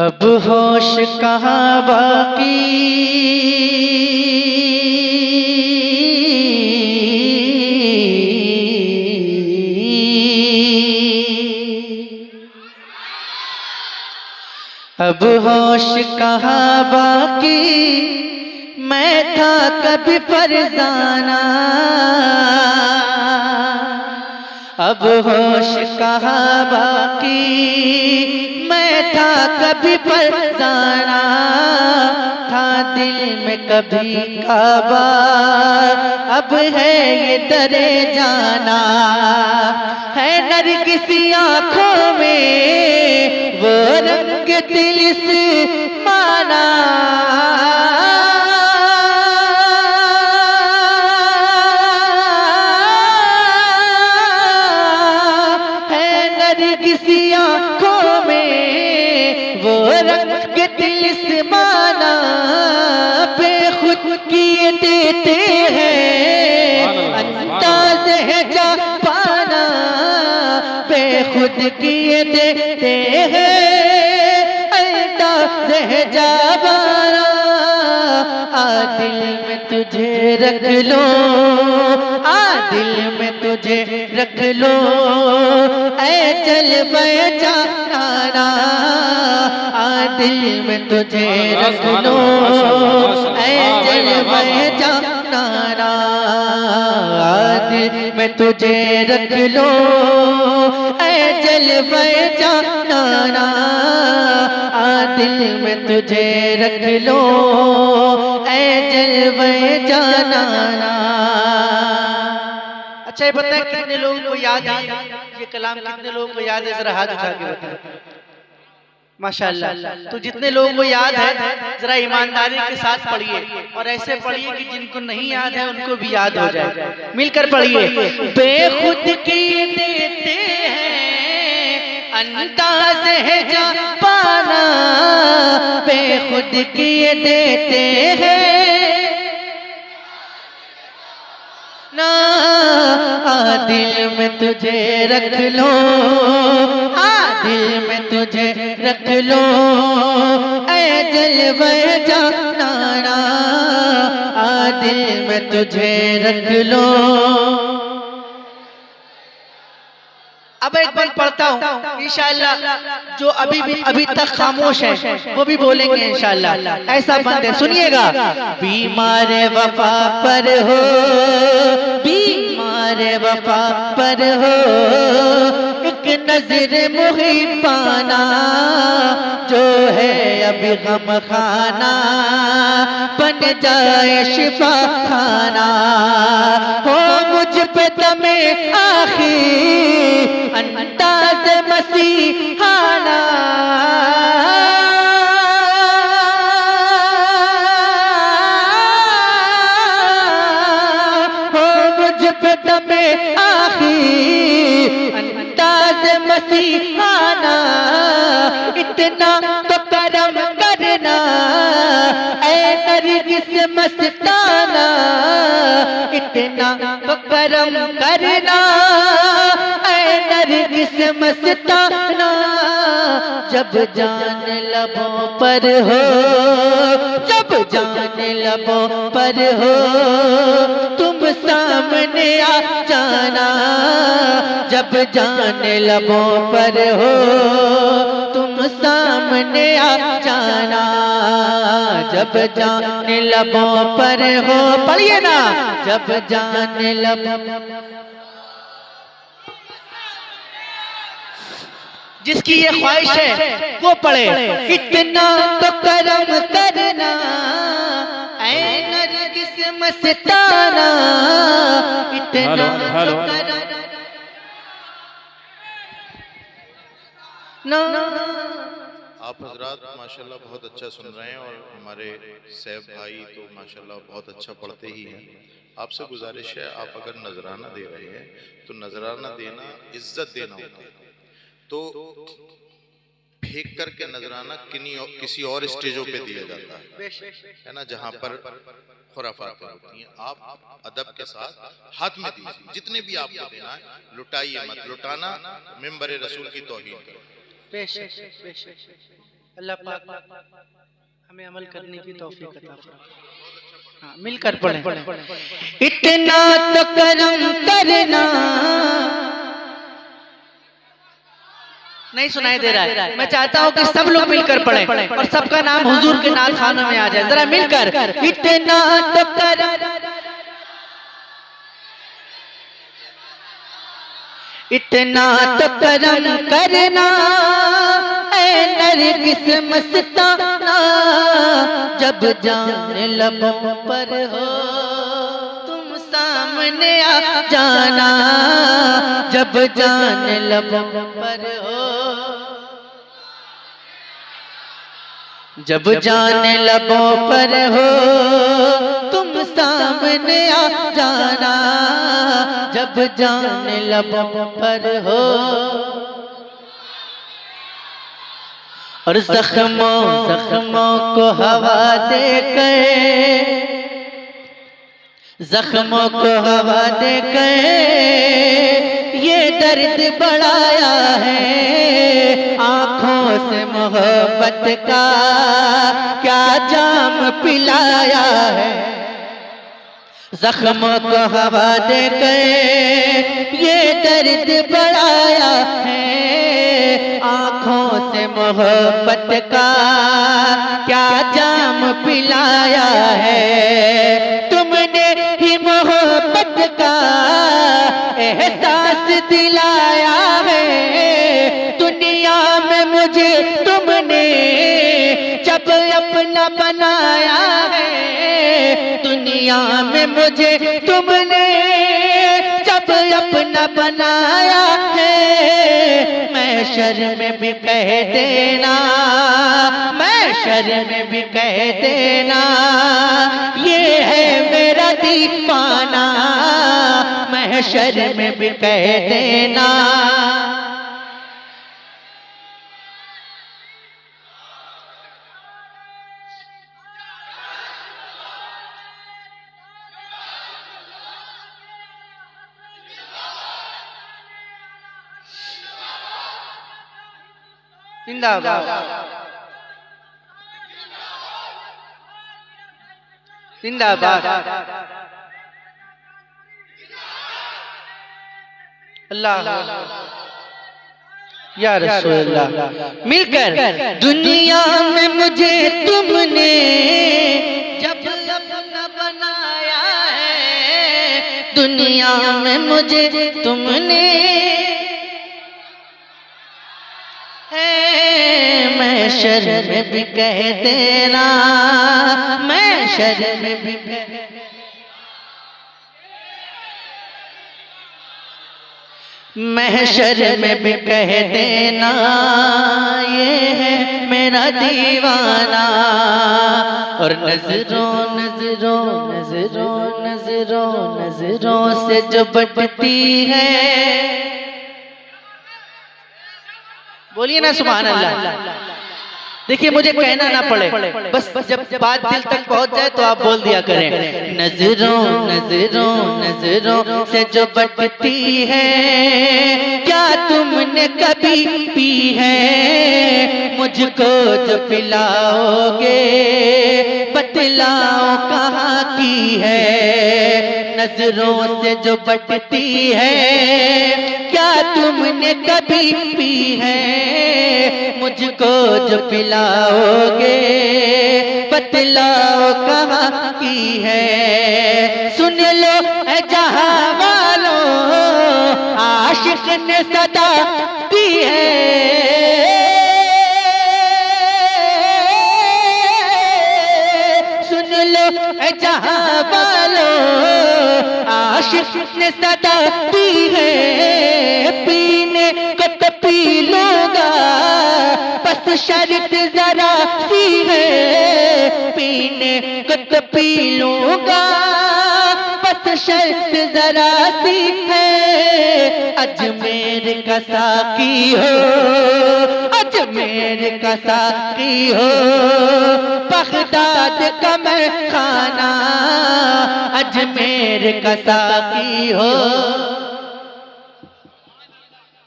अब होश कहाँ बाकी, अब होश कहाँ बाकी, मैं था कभी फरजाना। अब होश कहाँ बाकी, मैं था कभी फरजाना। था दिल में कभी काबा, अब है ये दरे जाना। है नरगिसी आँखों में वो रंग दिल से माना। किसी आँखों में वो रंग दिल से माना। बेखुद किए देते हैं अंदाज़ है जा पाना। बेखुद किए देते हैं अंदाज़ है जा पाना। दिल में तुझे रख लो, दिल में तुझे रख लो, ऐ चल पहचाना। दिल में तुझे रख लो, ऐ चल पहचाना। दिल में तुझे रख लो, ऐ चल पहचाना। दिल में तुझे रख लो, ऐ चल पहचाना। अच्छा ये बताएं कितने लोगों को याद है ये कलाम, कितने लोगों को याद है? जरा हाथ उठा के बताएं। माशाअल्लाह। तो जितने लोगों को याद है जरा ईमानदारी के साथ पढ़िए और ऐसे पढ़िए कि जिनको नहीं याद है उनको भी याद हो जाए। मिलकर पढ़िए। बेखुद किए देते हैं अंदाज़ है जा पाना। बेखुद किए देते हैं ना। दिल में तुझे रख लो, दिल में तुझे रख लो, ऐ जलवे जाना। दिल में तुझे रख लो। अब एक बार पढ़ता हूँ इंशाअल्लाह। जो अभी तक खामोश है वो भी बोलेंगे इंशाअल्लाह। ऐसा बंद है, सुनिएगा। बीमार वफा पर हो, बीमार वफा पर हो, एक नजर मुहिबाना। जो है अभी गम खाना बन जाए शिफा खाना। हो मुझ पे दमे आखिर अंदाज़ मसीहाना। हो मुझ पे दमे आखिर अंदाज़ मसीहाना। इतना तो करम करना ऐ नरगिस मस्ताना। इतना तो करम करना ऐ नरगिस मस्ताना। जब जान लबों पर हो, जब जान लबों पर हो, तुम सामने आ जाना। जब जान लबों पर हो, तुम सामने आ जाना। जब जान लबों पर हो, पढ़िए ना। जब जान लबों, जिसकी ये ख्वाहिश है वो पढ़े। इतना तो करम करना ऐ नरगिस मस्ताना। इतना तो करम ना। आप हजरात माशाल्लाह बहुत अच्छा सुन रहे हैं और हमारे सैफ भाई तो माशाल्लाह बहुत अच्छा पढ़ते ही हैं। आपसे गुजारिश है, आप अगर नजराना दे रहे हैं तो नजराना देना इज्जत देना होता है। तो फेंक करके नजराना किसी और स्टेजों पे दिया जाता है ना, जहाँ पर खुराफातें होती हैं। आप अदब के साथ हाथ में दीजिए, जितने भी आपको देना है लुटाइए मत। लुटाना मिंबर रसूल की तौहीन करो। अल्लाह पाक हमें अमल करने की तौफीक अता फरमाए। हाँ, मिलकर पढ़ें। इतना तो करम करना, नहीं सुनाई दे रहा है। मैं चाहता हूँ कि सब लोग मिलकर पढ़ें और सबका नाम हुजूर के नाल खानों में आ जाए। जरा मिलकर, इतना तो करम, इतना तो करम करना ऐ नरगिस मस्ताना, जब जान लबों पर हो तुम सामने आ जाना, जब जान लबों पर हो, जब जान लबों पर हो तुम सामने आ जाना, जब जान लबों पर हो। और जख्मों जख्मों को हवा दे कर, जख्मों को हवा दे कर ये दर्द बढ़ाया है, आँखों से मोहब्बत का क्या जाम पिलाया है। जख्मों को हवा दे कर ये दर्द बढ़ाया है, आँखों से मोहब्बत का क्या जाम पिलाया है। तुमने ही मोहब्बत का एहसास दिलाया है, दुनिया में मुझे तुमने जब अपना बनाया है, दुनिया में मुझे तुमने जब अपना बनाया है। महशर में भी कह देना, महशर में भी कह देना ये है मेरा दीवाना, महशर में भी कह देना। जिंदाबाद जिंदाबाद, अल्लाह या रसूलल्लाह। मिलकर, दुनिया में मुझे तुमने जब अपना बनाया है, दुनिया में मुझे तुमने महशर में भी कह देना, महशर में भी महशर में भी कह देना ये है मेरा दीवाना। और नजरों नजरों नजरों नजरों नजरों से जो बटती है, बोलिए ना सुभान अल्लाह। देखिए मुझे कहना ना पड़े, बस जब बात दिल तक पहुंच जाए तो आप बोल दिया करें। नजरों नजरों नजरों से जो बटती है, क्या तुमने कभी पी है, मुझको जो पिलाओगे बतलाओ कहाँ की है। नजरों से जो बटती है, क्या तुमने कभी पी है, मुझको जो पिलाओगे बतलाओ कहाँ की है। सुन लो ऐ जहां वालों, आशिक ने सदा दी है, सुन लो ऐ जहां वालों, आशिक ने सदा दी है। पीने को तो पी लूंगा, बस शर्त जरा सी है, पीने को तो पी लूंगा, बस शर्त जरा सी है। अजमेर का साकी हो, अजमेर का साकी हो, बगदाद का मैं खाना, अजमेर का साकी हो।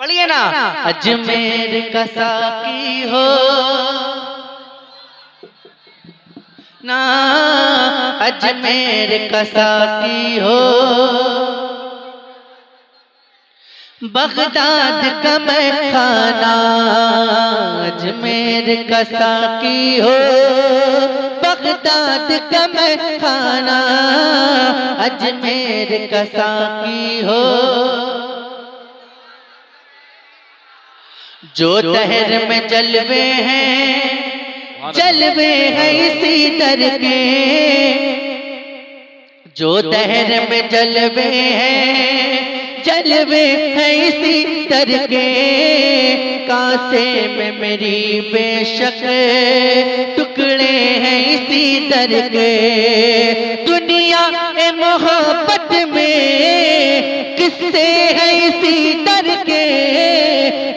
पढ़िए ना, अजमेर का साकी हो, ना अजमेर का साकी हो, बगदाद का मैं खाना, अजमेर का साकी हो, बगदाद का मैं खाना, अजमेर का साकी हो। जो दहर में जलवे हैं, जलवे हैं इसी दर के, जो दहर में जलवे हैं, जलवे हैं इसी दर के। कांसे में मेरी बेशक टुकड़े हैं इसी दर के। दुनिया ए मोहब्बत में किस्से हैं इसी दर के।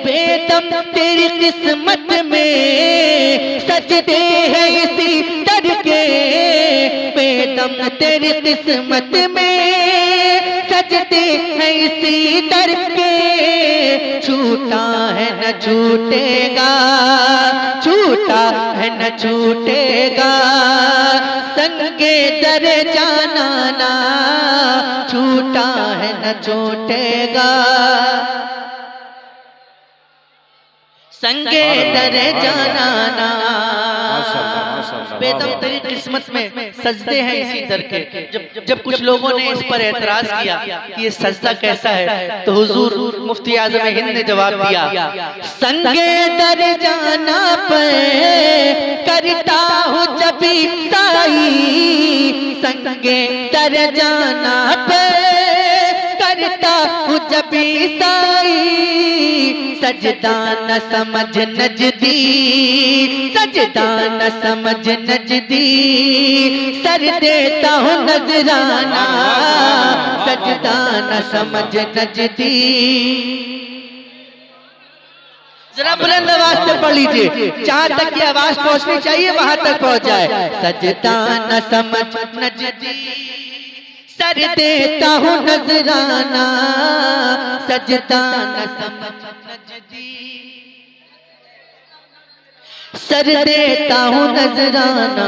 बेदम तेरी किस्मत में सजदे हैं इसी दर के। बेदम तेरी किस्मत में सजदे हैं इसी दर के। छूटा है न छूटेगा, छूटा है न छूटेगा, संगे दर जाना ना, छूटा है न छूटेगा, संगे दर जाना ना। बेदम तेरी किस्मत में सजदे हैं इसी दर के। जब कुछ लोगों ने इस पर एतराज किया कि ये सजदा कैसा है, तो हुजूर मुफ्ती आज़म हिंद ने जवाब दिया, संगे दर जाना पर करता हूँ जब साई, संगे दर जाना पर करता हूँ जब साई। सजदा न समझ नजदी, सजदा न समझ नजदी, सर देता हूँ नजराना, सजदा न समझ नजदी। जरा बुलंद आवाज से पढ़ लीजिए, जहाँ तक की आवाज पहुँचनी चाहिए वहां तक पहुँच जाए। सजदा न समझ नजदी, सर देता हूँ नजराना, सजदा न समझ नजदी, सर देता हूँ नजराना।